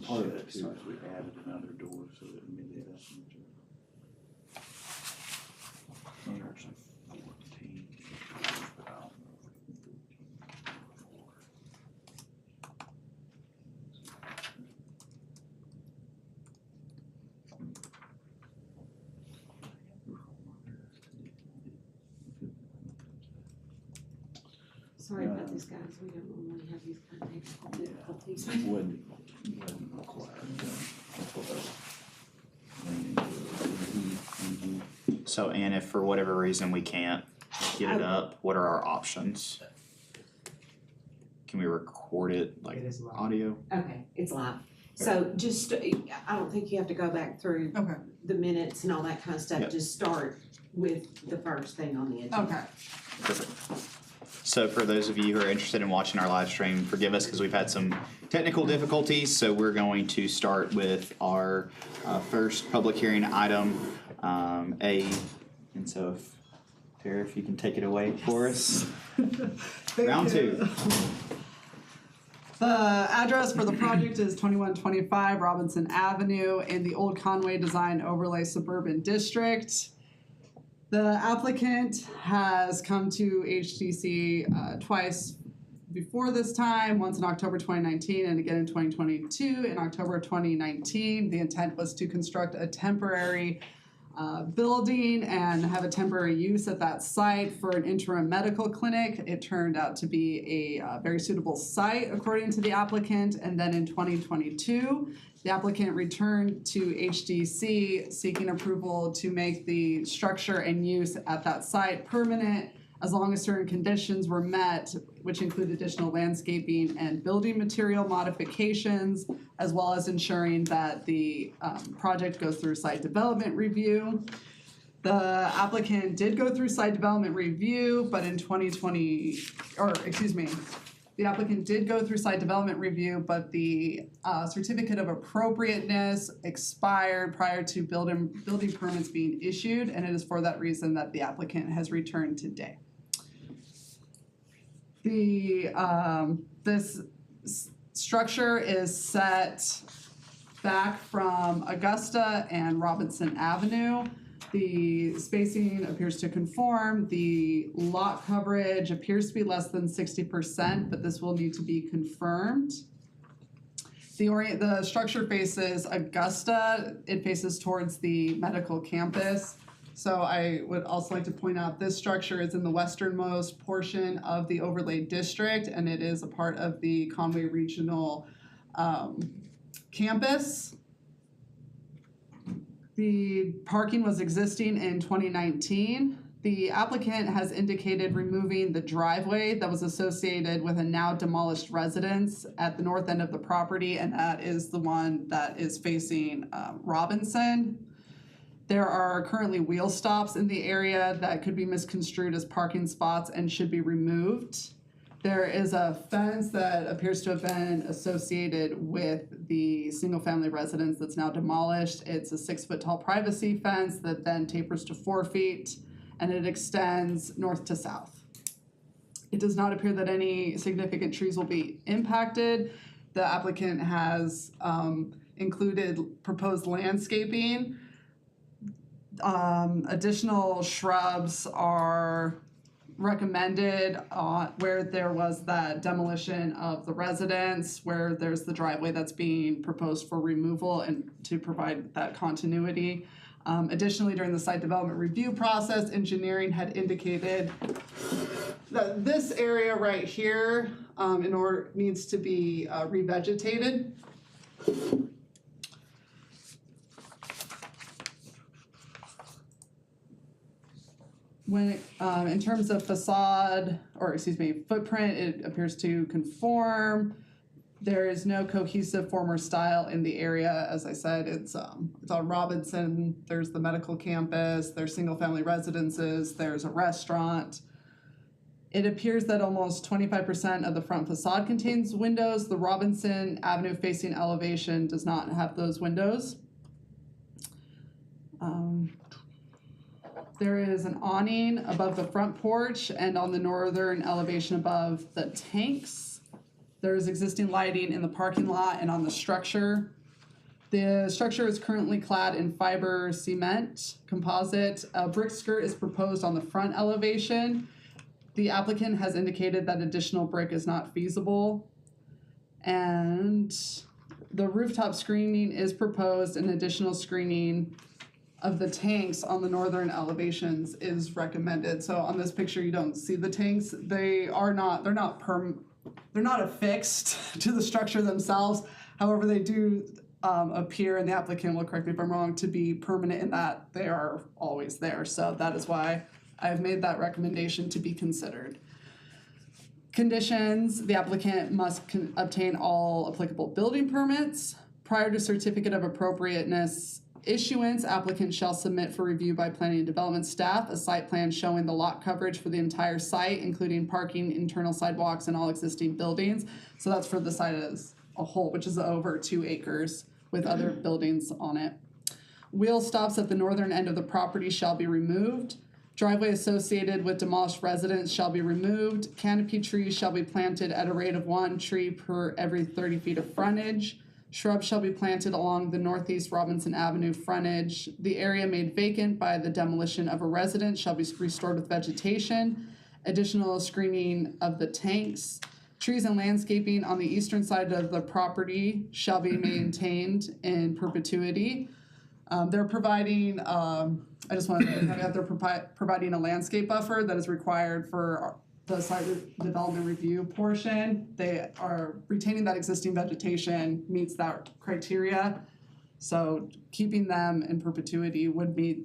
part of it too Sorry. is we added another door so that it made it up. There's 14, but I don't know if we can do 14 or 4. Sorry about this, guys, we don't normally have these kind of technical difficulties. Wouldn't require that. So, and if for whatever reason we can't get it up, what are our options? Can we record it like It is live. audio? Okay, it's live. So just, I don't think you have to go back through Okay, the minutes and all that kind of stuff. Yep. Just start with the first thing on the agenda. okay. Perfect. So for those of you who are interested in watching our live stream, forgive us because we've had some technical difficulties. So we're going to start with our first public hearing item, A. And so if, Tara, if you can take it away for us. Round two. The address for the project is 2125 Robinson Avenue in the Old Conway Design Overlay Suburban District. The applicant has come to HDC twice before this time, once in October 2019 and again in 2022. In October 2019, the intent was to construct a temporary building and have a temporary use at that site for an interim medical clinic. It turned out to be a very suitable site according to the applicant. And then in 2022, the applicant returned to HDC seeking approval to make the structure and use at that site permanent as long as certain conditions were met, which include additional landscaping and building material modifications, as well as ensuring that the project goes through site development review. The applicant did go through site development review, but in the applicant did go through site development review, but the certificate of appropriateness expired prior to building permits being issued, and it is for that reason that the applicant has returned today. This structure is set back from Augusta and Robinson Avenue. The spacing appears to conform. The lot coverage appears to be less than 60%, but this will need to be confirmed. The structure faces Augusta. It faces towards the medical campus. So I would also like to point out this structure is in the westernmost portion of the overlay district, and it is a part of the Conway Regional campus. The parking was existing in 2019. The applicant has indicated removing the driveway that was associated with a now demolished residence at the north end of the property, and that is the one that is facing Robinson. There are currently wheel stops in the area that could be misconstrued as parking spots and should be removed. There is a fence that appears to have been associated with the single-family residence that's now demolished. It's a 6-foot tall privacy fence that then tapers to 4 feet, and it extends north to south. It does not appear that any significant trees will be impacted. The applicant has included proposed landscaping. Additional shrubs are recommended where there was that demolition of the residence, where there's the driveway that's being proposed for removal and to provide that continuity. Additionally, during the site development review process, engineering had indicated that this area right here needs to be revegetated. When in terms of footprint, it appears to conform. There is no cohesive form or style in the area. As I said, it's on Robinson. There's the medical campus. There's single-family residences. There's a restaurant. It appears that almost 25% of the front facade contains windows. The Robinson Avenue facing elevation does not have those windows. There is an awning above the front porch and on the northern elevation above the tanks. There is existing lighting in the parking lot and on the structure. The structure is currently clad in fiber cement composite. A brick skirt is proposed on the front elevation. The applicant has indicated that additional brick is not feasible. And the rooftop screening is proposed, and additional screening of the tanks on the northern elevations is recommended. So on this picture, you don't see the tanks. They're not affixed to the structure themselves. However, they do appear, and the applicant will correct me if I'm wrong, to be permanent in that they are always there. So that is why I've made that recommendation to be considered. Conditions: the applicant must obtain all applicable building permits. Prior to certificate of appropriateness issuance, applicant shall submit for review by planning and development staff a site plan showing the lot coverage for the entire site, including parking, internal sidewalks, and all existing buildings. So that's for the site as a whole, which is over 2 acres with other buildings on it. Wheel stops at the northern end of the property shall be removed. Driveway associated with demolished residence shall be removed. Canopy trees shall be planted at a rate of 1 tree per every 30 feet of frontage. Shrubs shall be planted along the northeast Robinson Avenue frontage. The area made vacant by the demolition of a residence shall be restored with vegetation. Additional screening of the tanks. Trees and landscaping on the eastern side of the property shall be maintained in perpetuity. They're providing, I just want to point out, they're providing a landscape buffer that is required for the site development review portion. They are retaining that existing vegetation, meets that criteria. So keeping them in perpetuity would meet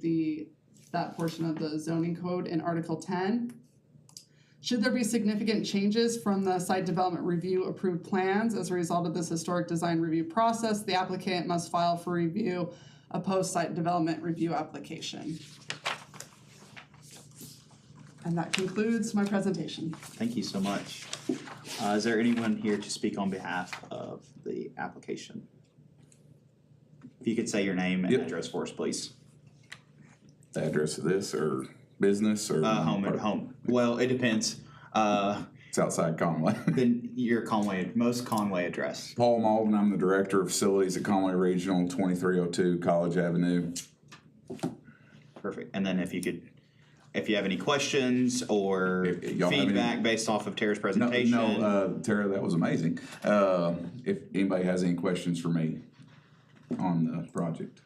that portion of the zoning code in Article 10. Should there be significant changes from the site development review approved plans as a result of this historic design review process, the applicant must file for review a post-site development review application. And that concludes my presentation. Thank you so much. Is there anyone here to speak on behalf of the application? If you could say your name and Yep. address for us, please. The address of this or business or Home. Well, it depends. It's outside Conway. Then your Conway address. Paul Malden, I'm the director of facilities at Conway Regional, 2302 College Avenue. Perfect. And then if you have any questions or Y'all have feedback any- based off of Tara's presentation. Tara, that was amazing. If anybody has any questions for me on the project.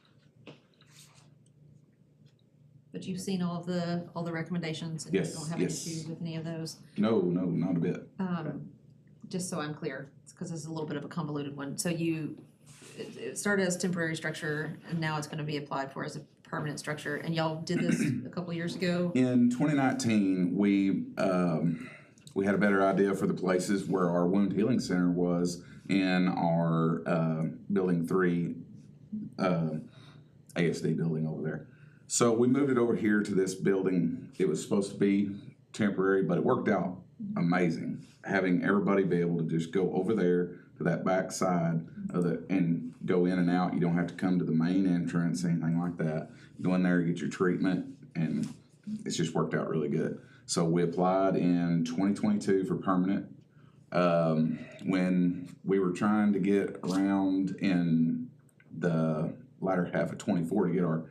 But you've seen all the recommendations and Yes, you don't have any yes. issues with any of those? No, not a bit. Just so I'm clear, because this is a little bit of a convoluted one. So it started as temporary structure and now it's gonna be applied for as a permanent structure, and y'all did this a couple years ago? In 2019, we had a better idea for the places where our wound healing center was in our building 3 ASD building over there. So we moved it over here to this building. It was supposed to be temporary, but it worked out amazing. Having everybody be able to just go over there to that back side of and go in and out. You don't have to come to the main entrance, anything like that. Go in there, get your treatment, and it's just worked out really good. So we applied in 2022 for permanent. When we were trying to get around in the latter half of 24 to get our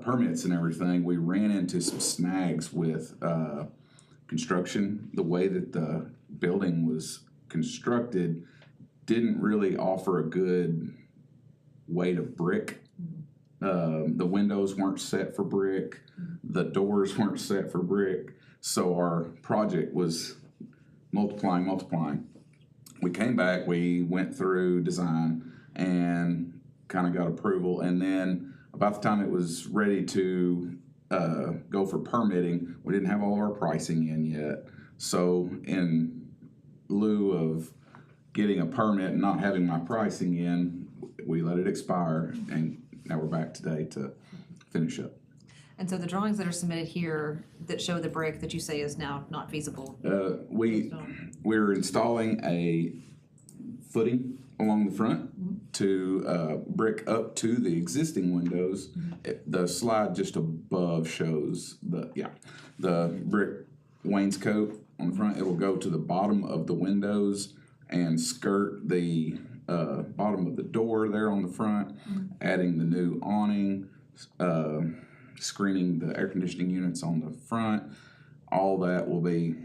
permits and everything, we ran into some snags with construction. The way that the building was constructed didn't really offer a good way to brick. The windows weren't set for brick. The doors weren't set for brick. So our project was multiplying. We came back, we went through design and kind of got approval. And then about the time it was ready to go for permitting, we didn't have all of our pricing in yet. So in lieu of getting a permit and not having my pricing in, we let it expire, and now we're back today to finish up. And so the drawings that are submitted here that show the brick that you say is now not feasible. We're installing a footing along the front to brick up to the existing windows. The slide just above shows the brick wainscot on the front. It will go to the bottom of the windows and skirt the bottom of the door there on the front, adding the new awning, screening the air conditioning units on the front. All that will be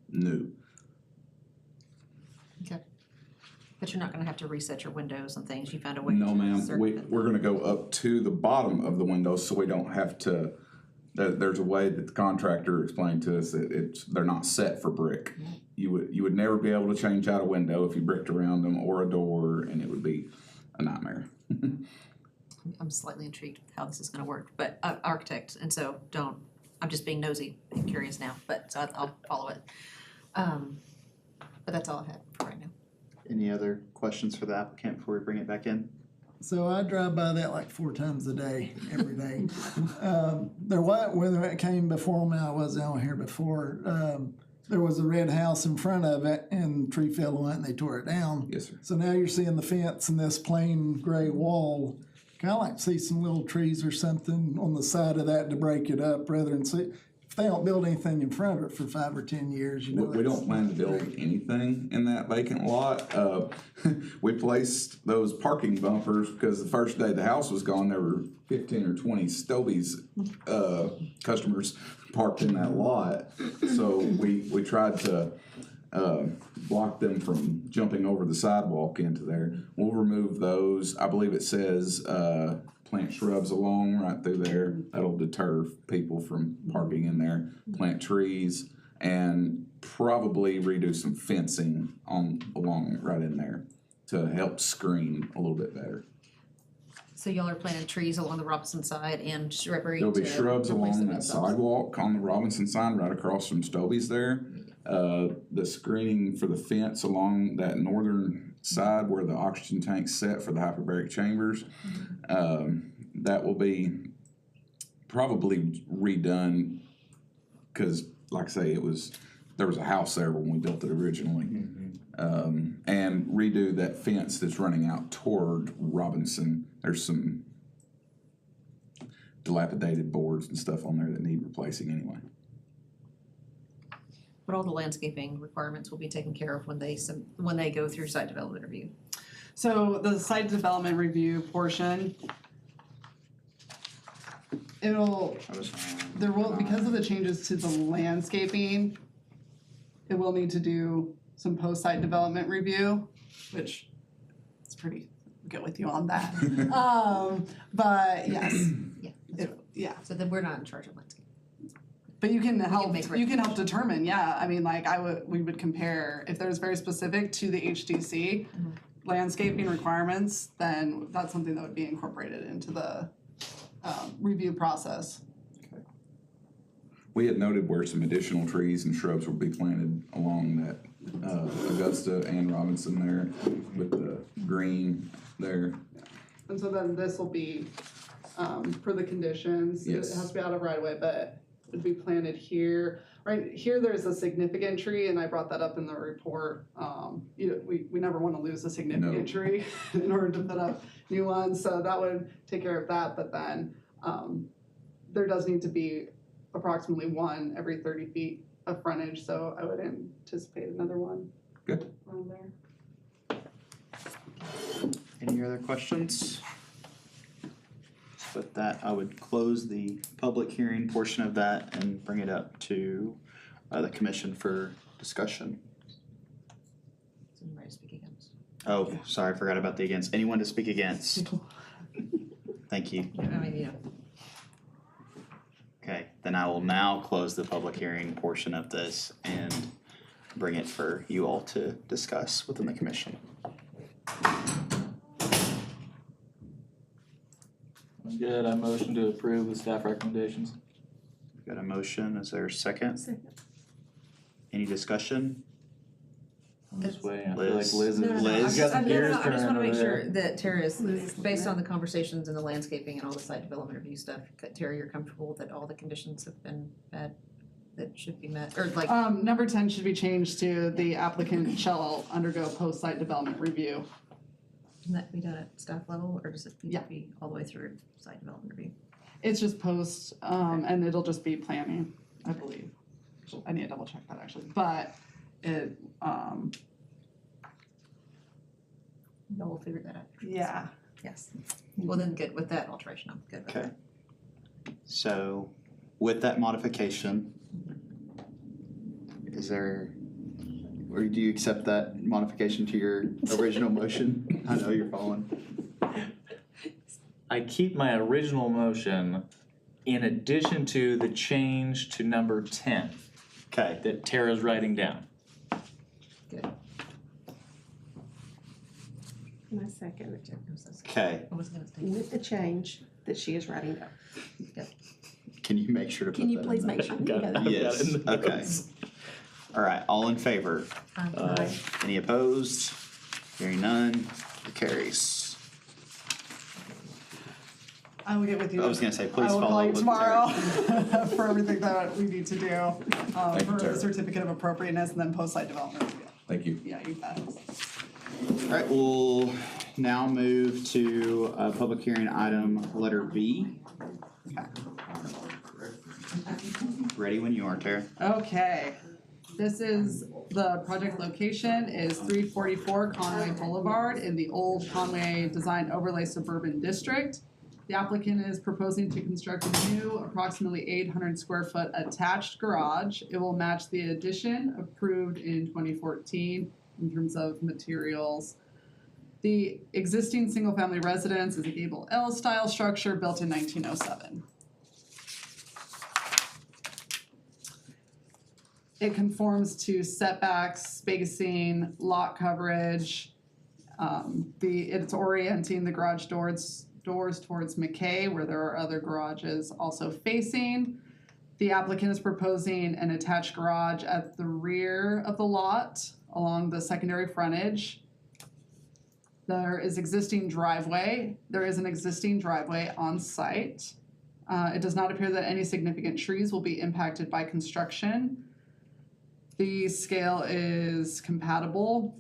new. Okay. But you're not gonna have to reset your windows and things, you found a way No, to ma'am, circumvent we're gonna go up to the bottom of the windows so we don't have to, there's a way that the contractor explained to us that they're not set for brick. You would never be able to change out a window if you bricked around them or a door, and it would be a nightmare. I'm slightly intrigued with how this is gonna work, but architect, and so I'm just being nosy and curious now, but so I'll follow it. But that's all I had for right now. Any other questions for the applicant before we bring it back in? So I drive by that like 4 times a day, every day. There was, whether it came before me, I wasn't on here before. There was a red house in front of it and tree fell on it and they tore it down. Yes, sir. So now you're seeing the fence and this plain gray wall. Kinda like see some little trees or something on the side of that to break it up rather than see, if they don't build anything in front of it for 5 or 10 years, you know. We don't plan to build anything in that vacant lot. We placed those parking bumpers because the first day the house was gone, there were 15 or 20 Stobie's customers parked in that lot. So we tried to block them from jumping over the sidewalk into there. We'll remove those. I believe it says plant shrubs along right through there. That'll deter people from parking in there. Plant trees and probably redo some fencing along right in there to help screen a little bit better. So y'all are planting trees along the Robinson side and shrubbery There'll be to shrubs replace along the that stumps. sidewalk on the Robinson sign right across from Stobie's there. The screening for the fence along that northern side where the oxygen tank's set for the hyperbaric chambers, that will be probably redone because, like I say, there was a house there when we built it originally. And redo that fence that's running out toward Robinson. There's some dilapidated boards and stuff on there that need replacing anyway. But all the landscaping requirements will be taken care of when they go through site development review. So the site development review portion, there will, because of the changes to the landscaping, it will need to do some post-site development review, which it's pretty, I'll get with you on that. But yes, yeah, So then we're not in charge of landscape. but you can help, make you can help determine, yeah, I mean, like, we would compare, if there's very specific to the HDC landscaping requirements, then that's something that would be incorporated into the review process. We had noted where some additional trees and shrubs will be planted along that Augusta and Robinson there with the green there. And so then this will be, for the conditions, it Yes. has to be out of right of way, but it would be planted here. Right here, there's a significant tree, and I brought that up in the report. We never want to lose a significant tree in order to put up new ones, so that would take care of that, but then, there does need to be approximately one every 30 feet of frontage, so I would anticipate another one Good. around there. Any other questions? With that, I would close the public hearing portion of that and bring it up to the commission for discussion. Is anybody to speak against? Oh, sorry, I forgot about the against. Anyone to speak against? Thank you. I mean, you know, Okay, then I will now close the public hearing portion of this and bring it for you all to discuss within the commission. Good, I motion to approve with staff recommendations. Got a motion, is there a second? Any discussion? I'm just waiting, I feel Liz. like Liz is. No, no, no, Liz? I'm She's just, got some gears I just turning wanna over make there. sure that Tara is, based on the conversations and the landscaping and all the site development review stuff, that Tara, you're comfortable that all the conditions have been met, that should be met, or like, Number 10 should be changed to the applicant shall undergo post-site development review. can that be done at staff level, or does it need Yeah. to be all the way through site development review? It's just post, and it'll just be planning, I believe. I need to double check that actually, but it, Y'all will figure that out. Yeah. Yes. Well then, good, with that alteration, I'm good with Okay. that. So with that modification, is there, or do you accept that modification to your original motion? I know you're following. I keep my original motion in addition to the change to number 10 Okay, that Tara's writing down. Good. My second, okay. I was gonna say. with the change that she is writing down. Can you make sure to put that Can you in please there? make sure? Got it. you got it? Yes, Got it in the okay. notes. All right, all in favor? Aye. Any opposed? Hearing none, it carries. I will get with you. I was gonna say, please I will follow call up you with tomorrow for everything that we need to do, Thank you, for the Tara. certificate of appropriateness and then post-site development. Thank you. Yeah, you bet. All right, we'll now move to public hearing item letter B. Ready when you are, Tara. Okay, this is, the project location is 344 Conway Boulevard in the old Conway Design Overlay Suburban District. The applicant is proposing to construct a new approximately 800 square foot attached garage. It will match the addition approved in 2014 in terms of materials. The existing single-family residence is a gable L style structure built in 1907. It conforms to setbacks, spacing, lot coverage. It's orienting the garage doors towards McKay, where there are other garages also facing. The applicant is proposing an attached garage at the rear of the lot along the secondary frontage. There is an existing driveway on site. It does not appear that any significant trees will be impacted by construction. The scale is compatible.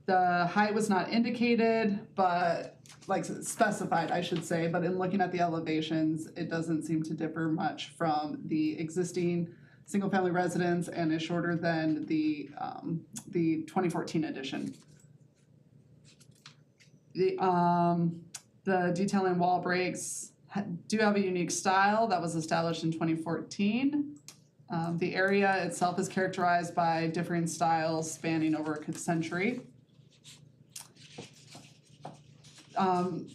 The height was not indicated, but like specified, I should say, but in looking at the elevations, it doesn't seem to differ much from the existing single-family residence and is shorter than the 2014 addition. The detailing wall breaks do have a unique style that was established in 2014. The area itself is characterized by differing styles spanning over a century.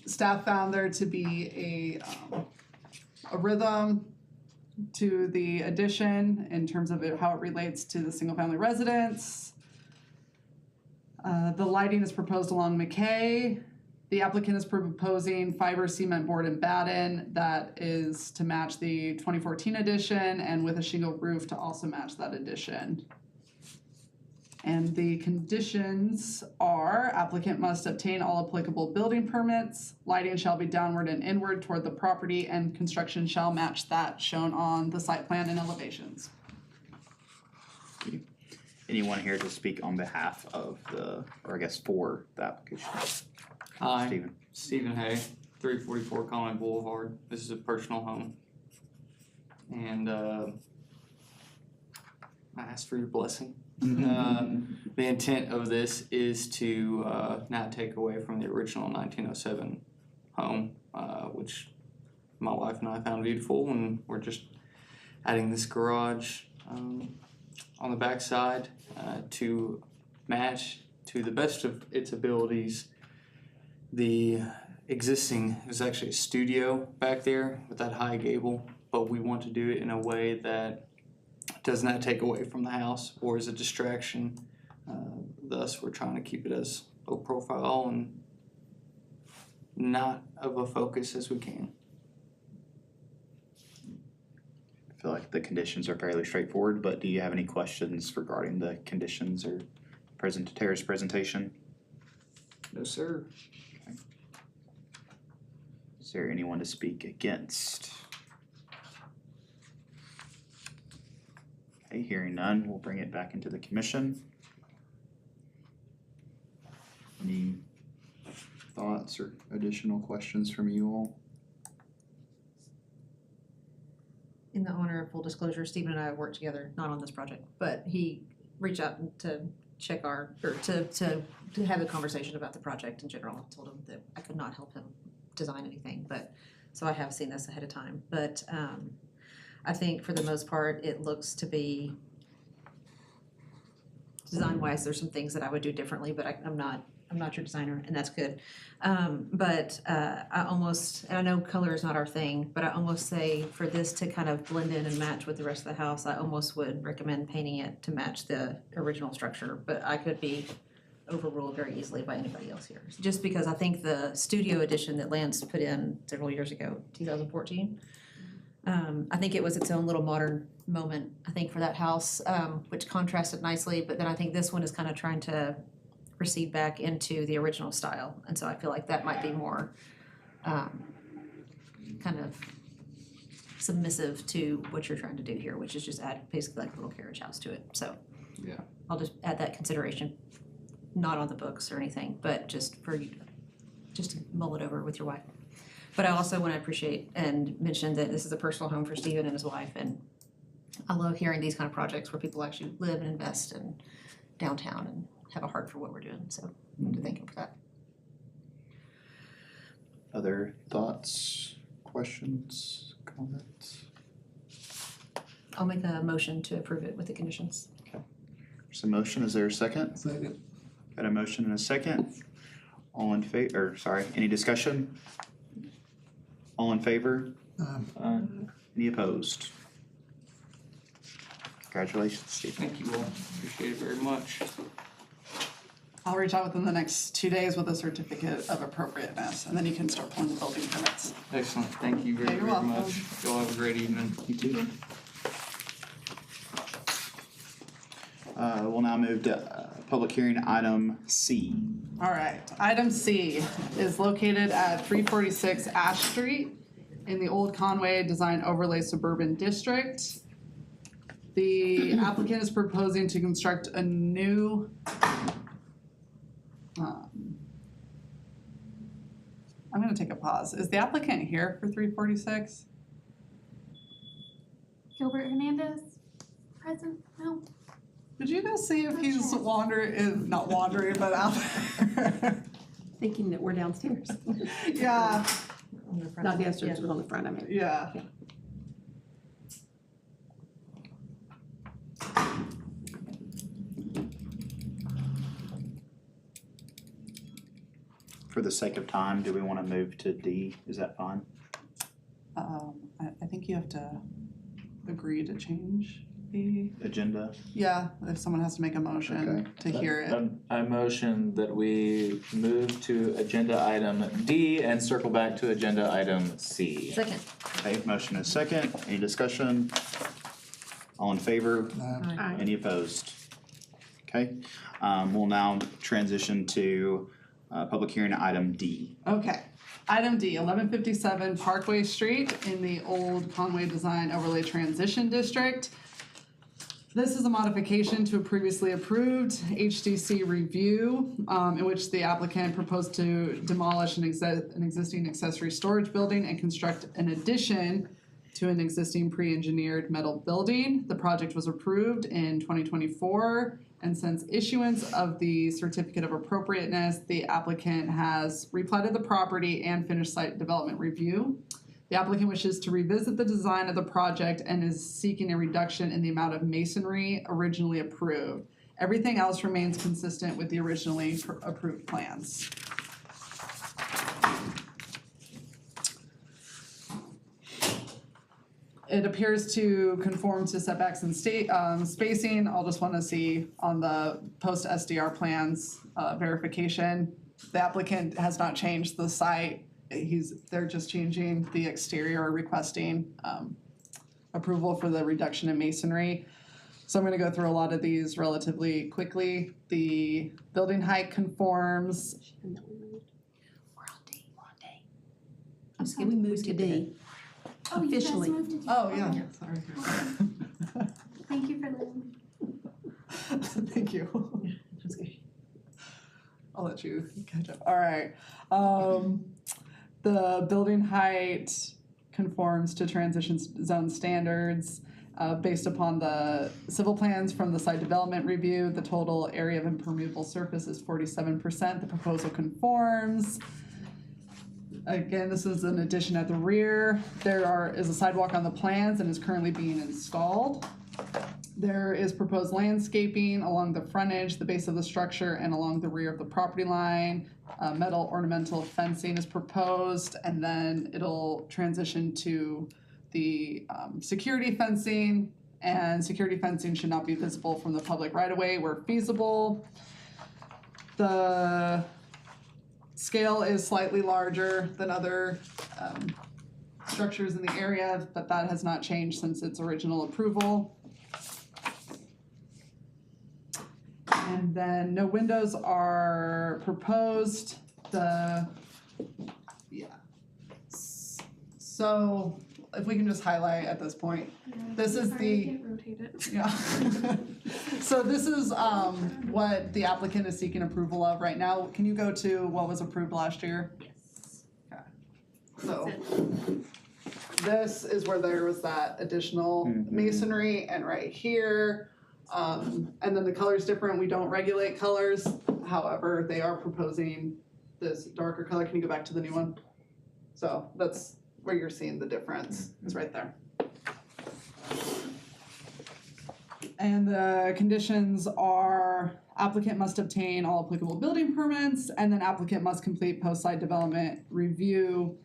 Staff found there to be a rhythm to the addition in terms of how it relates to the single-family residence. The lighting is proposed along McKay. The applicant is proposing fiber cement board and batten that is to match the 2014 addition and with a shingle roof to also match that addition. And the conditions are applicant must obtain all applicable building permits, lighting shall be downward and inward toward the property, and construction shall match that shown on the site plan and elevations. Anyone here to speak on behalf of or I guess for the application? Hi, Stephen. Stephen Hay, 344 Conway Boulevard. This is a personal home. And I ask for your blessing. The intent of this is to not take away from the original 1907 home, which my wife and I found beautiful, and we're just adding this garage on the back side to match to the best of its abilities. The existing is actually a studio back there with that high gable, but we want to do it in a way that does not take away from the house or is a distraction. Thus, we're trying to keep it as low profile and not of a focus as we can. I feel like the conditions are fairly straightforward, but do you have any questions regarding the conditions or Tara's presentation? No, sir. Is there anyone to speak against? Okay, hearing none, we'll bring it back into the commission. Any thoughts or additional questions from you all? In the honor of full disclosure, Stephen and I have worked together, not on this project, but he reached out to check or to have a conversation about the project in general. I told him that I could not help him design anything, but, so I have seen this ahead of time. But I think for the most part, it looks to be, design-wise, there's some things that I would do differently, but I'm not your designer, and that's good. But I almost, and I know color is not our thing, but I almost say for this to kind of blend in and match with the rest of the house, I almost would recommend painting it to match the original structure, but I could be overruled very easily by anybody else here. Just because I think the studio edition that Lance put in several years ago, 2014, I think it was its own little modern moment, I think, for that house, which contrasted nicely, but then I think this one is kind of trying to recede back into the original style, and so I feel like that might be more kind of submissive to what you're trying to do here, which is just add basically like a little carriage house to it. So Yeah. I'll just add that consideration, not on the books or anything, but just for you, just to mull it over with your wife. But I also want to appreciate and mention that this is a personal home for Stephen and his wife, and I love hearing these kind of projects where people actually live and invest in downtown and have a heart for what we're doing, so I want to thank him for that. Other thoughts, questions, comments? I'll make a motion to approve it with the conditions. There's a motion, is there a second? Second. Got a motion and a second. All in favor, any discussion? All in favor? Any opposed? Congratulations, Steve. Thank you all. Appreciate it very much. I'll reach out within the next 2 days with a certificate of appropriateness, and then you can start pulling the building permits. Excellent. Thank you very, Yeah, you're very welcome. much. Y'all have a great evening. You too. We'll now move to public hearing item C. All right, item C is located at 346 Ash Street in the Old Conway Design Overlay Suburban District. The applicant is proposing to construct a new I'm gonna take a pause. Is the applicant here for 346? Gilbert Hernandez, present? No. Did you guys see if he's not wandering, but out there? Thinking that we're downstairs. Yeah, Not downstairs, but on the front, I mean. yeah. For the sake of time, do we want to move to D? Is that fine? I think you have to agree to change the, Agenda? yeah, if someone has to make a motion to hear it. I motion that we move to agenda item D and circle back to agenda item C. Second. Okay, motion is second. Any discussion? All in favor? Aye. Any opposed? Okay, we'll now transition to public hearing item D. Okay, item D, 1157 Parkway Street in the Old Conway Design Overlay Transition District. This is a modification to a previously approved HDC review, in which the applicant proposed to demolish an existing accessory storage building and construct an addition to an existing pre-engineered metal building. The project was approved in 2024, and since issuance of the certificate of appropriateness, the applicant has replatted the property and finished site development review. The applicant wishes to revisit the design of the project and is seeking a reduction in the amount of masonry originally approved. Everything else remains consistent with the originally approved plans. It appears to conform to setbacks and spacing. I'll just want to see on the post SDR plans verification. The applicant has not changed the site. They're just changing the exterior, requesting approval for the reduction in masonry. So I'm gonna go through a lot of these relatively quickly. The building height conforms. We're on D. I'm skipping, we moved to D. Oh, you guys Officially. moved to D. Oh, yeah, sorry. Thank you for letting me. Thank you. I'll let you catch up. All right. The building height conforms to transition zone standards. Based upon the civil plans from the site development review, the total area of impermeable surface is 47%. The proposal conforms. Again, this is an addition at the rear. There is a sidewalk on the plans and is currently being installed. There is proposed landscaping along the frontage, the base of the structure, and along the rear of the property line. Metal ornamental fencing is proposed, and then it'll transition to the security fencing, and security fencing should not be visible from the public right-of-way where feasible. The scale is slightly larger than other structures in the area, but that has not changed since its original approval. And then no windows are proposed. So if we can just highlight at this point, this is the, yeah. So this is what the applicant is seeking approval of right now. Can you go to what was approved last year? Yes. Okay. So this is where there was that additional masonry, and right here, and then the color's different. We don't regulate colors. However, they are proposing this darker color. Can you go back to the new one? So that's where you're seeing the difference, is right there. And the conditions are applicant must obtain all applicable building permits, and then applicant must complete post-site development review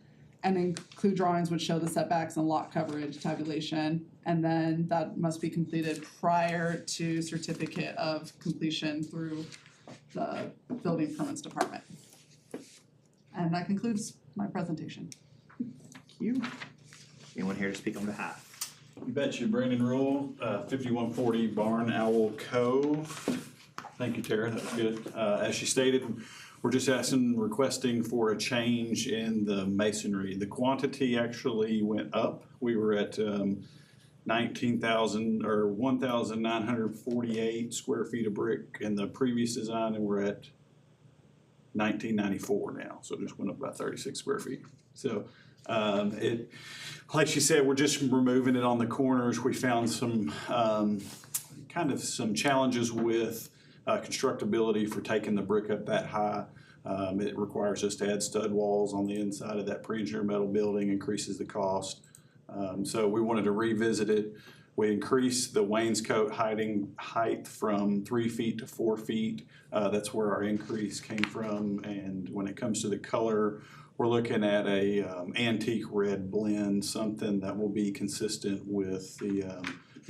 and include drawings which show the setbacks and lot coverage tabulation. And then that must be completed prior to certificate of completion through the building permits department. And that concludes my presentation. Thank you. Anyone here to speak on behalf? You betcha. Brandon Rule, 5140 Barn Owl Cove. Thank you, Tara, that was good. As she stated, we're just requesting for a change in the masonry. The quantity actually went up. We were at 1,948 square feet of brick in the previous design, and we're at 1994 now, so it just went up about 36 square feet. So it, like she said, we're just removing it on the corners. We found some some challenges with constructability for taking the brick up that high. It requires us to add stud walls on the inside of that pre-engineered metal building, increases the cost. So we wanted to revisit it. We increased the wainscot height from 3 feet to 4 feet. That's where our increase came from. And when it comes to the color, we're looking at a antique red blend, something that will be consistent with the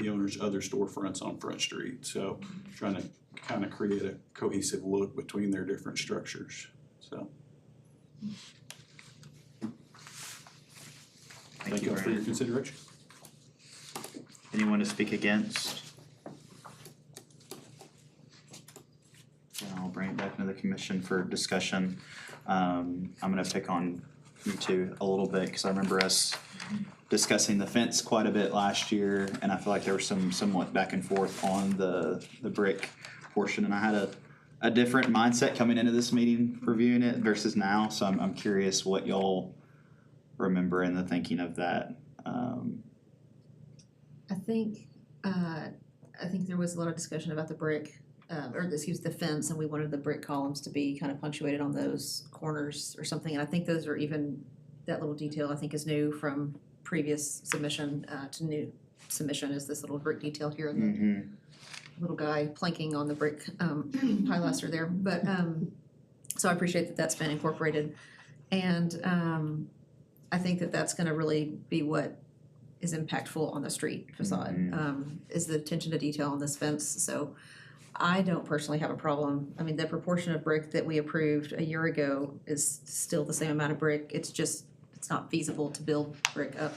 owner's other storefronts on Front Street. So trying to kind of create a cohesive look between their different structures. So thank you all for your consideration. Anyone to speak against? And I'll bring it back into the commission for discussion. I'm gonna pick on you two a little bit, because I remember us discussing the fence quite a bit last year, and I feel like there was somewhat back and forth on the brick portion, and I had a different mindset coming into this meeting reviewing it versus now, so I'm curious what y'all remember in the thinking of that. I think there was a lot of discussion about the brick, the fence, and we wanted the brick columns to be kind of punctuated on those corners or something, and I think those are even, that little detail I think is new from previous submission to new submission, is this little brick detail here in the little guy planking on the brick pilaster there, but so I appreciate that that's been incorporated, and I think that that's gonna really be what is impactful on the street facade, is the attention to detail on this fence. So I don't personally have a problem. I mean, the proportion of brick that we approved a year ago is still the same amount of brick. It's just, it's not feasible to build brick up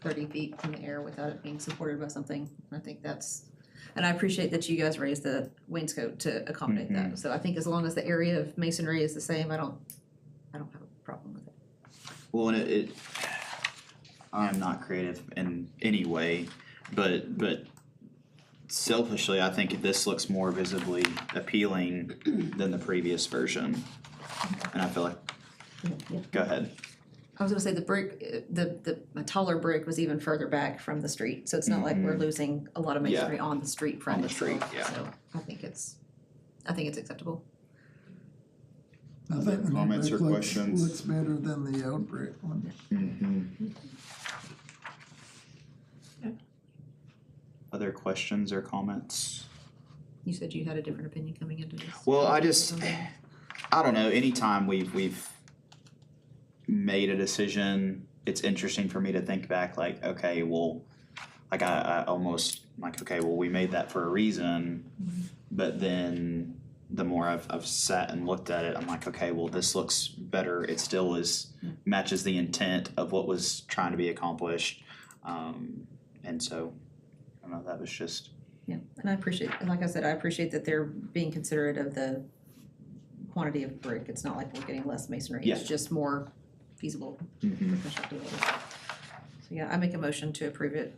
30 feet in the air without it being supported by something. I think that's, and I appreciate that you guys raised the wainscot to accommodate that. So I think as long as the area of masonry is the same, I don't have a problem with it. Well, and I'm not creative in any way, but selfishly, I think this looks more visibly appealing than the previous version. And I feel like, go ahead. I was gonna say the brick, the taller brick was even further back from the street, so it's not like we're losing a lot of masonry on the street front. On the street, yeah. So I think it's acceptable. I think the new Comments or brick looks, questions? looks better than the old brick one. Other questions or comments? You said you had a different opinion coming into this. Well, I don't know, anytime we've made a decision, it's interesting for me to think back like, okay, well, like I almost like, okay, well, we made that for a reason, but then the more I've sat and looked at it, I'm like, okay, well, this looks better, it still matches the intent of what was trying to be accomplished, and so, I don't know, that was just. Yeah, and I appreciate, like I said, I appreciate that they're being considerate of the quantity of brick. It's not like we're getting less masonry. Yeah. It's just more feasible for constructing it. So yeah, I make a motion to approve it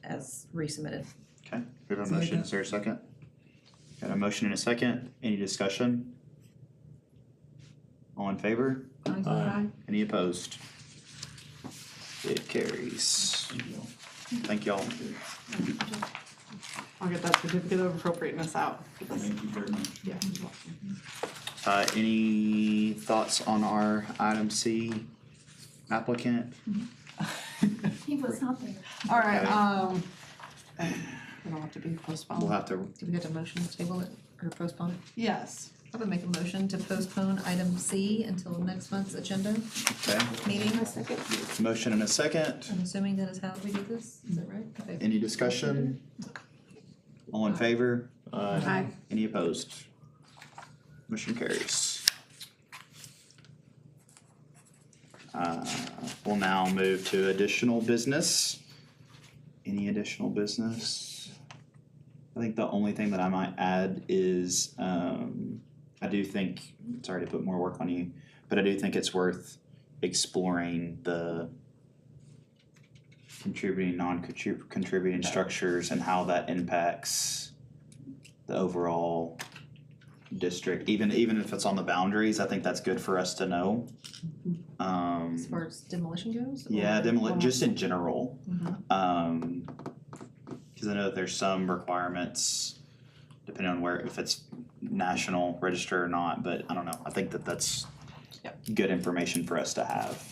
as resubmitted. Okay, we have a motion, is there a second? Got a motion and a second, any discussion? All in favor? Any opposed? It carries. Thank y'all. I'll get that certificate of appropriateness out. Thank you very much. Yeah. Any thoughts on our item C applicant? He was not there. All right, it'll have to be postponed. We'll have to, Do we get a motion to table it or postpone it? Yes. I would make a motion to postpone item C until next month's agenda okay, meeting. motion and a second, I'm assuming that is how we do this, is that right? Okay. any discussion? All in favor? Aye. Any opposed? Motion carries. We'll now move to additional business. Any additional business? I think the only thing that I might add is, I do think, sorry to put more work on you, but I do think it's worth exploring the contributing, non-contributing structures and how that impacts the overall district, even if it's on the boundaries, I think that's good for us to know. As far as demolition goes? Yeah, or- just in general. Mhm. Cause I know that there's some requirements depending on if it's national register or not, but I don't know, I think that's good information for us to have.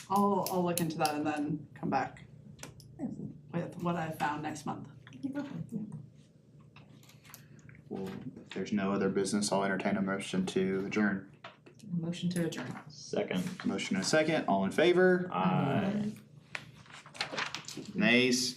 I'll look into that and then come back with what I found next month. Well, if there's no other business, I'll entertain a motion to adjourn. Motion to adjourn. Second. Motion and a second, all in favor? Aye. Nays?